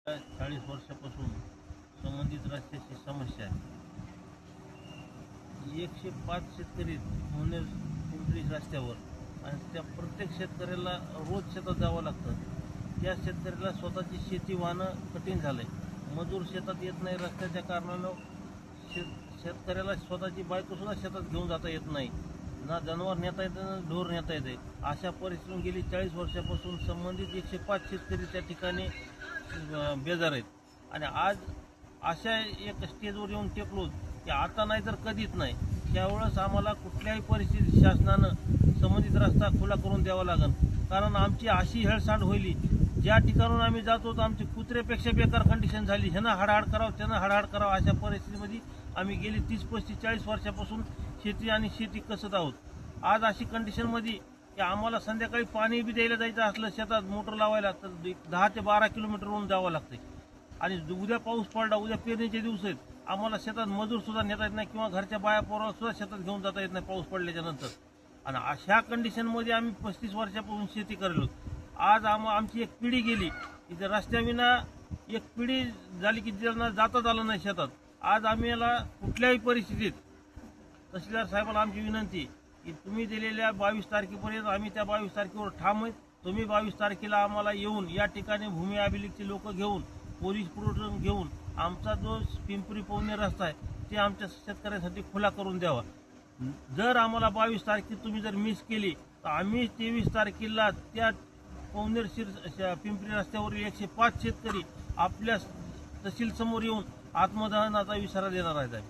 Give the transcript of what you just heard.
40 वर्षापासून संबंधित रस्त्याची समस्या आहे. 105 शेतकरी होणे पिंपरी रस्त्यावर आणि त्या प्रत्येक शेतकऱ्याला रोज शेतात जावं लागतं. त्या शेतकऱ्याला स्वतःची शेती वाहणं कठीण झालं आहे. मजूर शेतात येत नाही. रस्त्याच्या कारणानं शेतकऱ्याला स्वतःची बायकोसुद्धा शेतात घेऊन जाता येत नाही. ना जनावर नेता येतं ना ढोर नेता येते. अशा परिस्थितीतून गेली 40 वर्षापासून संबंधित 105 शेतकरी त्या ठिकाणी बेजार आहेत. आणि आज अशा एक स्टेजवर येऊन टेकलो की आता नाही तर कधीच नाही. त्यावेळेस आम्हाला कुठल्याही परिस्थितीत शासनानं संबंधित रस्ता खुला करून द्यावा लागेल. कारण आमची अशी हेळसांड होईल, ज्या ठिकाणून आम्ही जातो तर आमची कुत्र्यापेक्षा बेकार कंडिशन झाली. ह्यानं हाडहाड करावं त्यानं हाडहाड करावं अशा परिस्थितीमध्ये आम्ही गेली 30-35-40 वर्षापासून शेती आणि शेती कसत आहोत. आज अशी कंडिशनमध्ये की आम्हाला संध्याकाळी पाणी बी द्यायला जायचं असलं शेतात मोटर लावायला तर 10 ते 12 किलोमीटरवरून जावं लागतं. आणि उद्या पाऊस पडला, उद्या पेरणीचे दिवस आहेत, आम्हाला शेतात मजूर सुद्धा नेता येत नाही किंवा घरच्या बाया पोराला सुद्धा शेतात घेऊन जाता येत नाही पाऊस पडल्याच्या नंतर. आणि अशा कंडिशनमध्ये आम्ही 35 वर्षापासून शेती करलो. आज आमची एक पिढी गेली की रस्त्याविना एक पिढी झाली की त्यांना जाताच आलं नाही शेतात. आज आम्ही याला कुठल्याही परिस्थितीत तहसीलदार साहेबाला आमची विनंती की तुम्ही दिलेल्या 22 तारखेपर्यंत आम्ही त्या 22 तारखेवर ठाम आहेत. तुम्ही 22 तारखेला आम्हाला येऊन या ठिकाणी भूमी अभिलेखचे लोक घेऊन पोलीस पुरवठा घेऊन आमचा जो पिंपरी पवनी रस्ता आहे ते आमच्या शेतकऱ्यांसाठी खुला करून द्यावा. जर आम्हाला 22 तारखे तुम्ही जर मिस केली तर आम्ही 23 तारखेला त्या पवनेर पिंपरी रस्त्यावरील 105 शेतकरी आपल्या तहसील समोर येऊन आत्मदहनाचा इशारा देणार आहेत.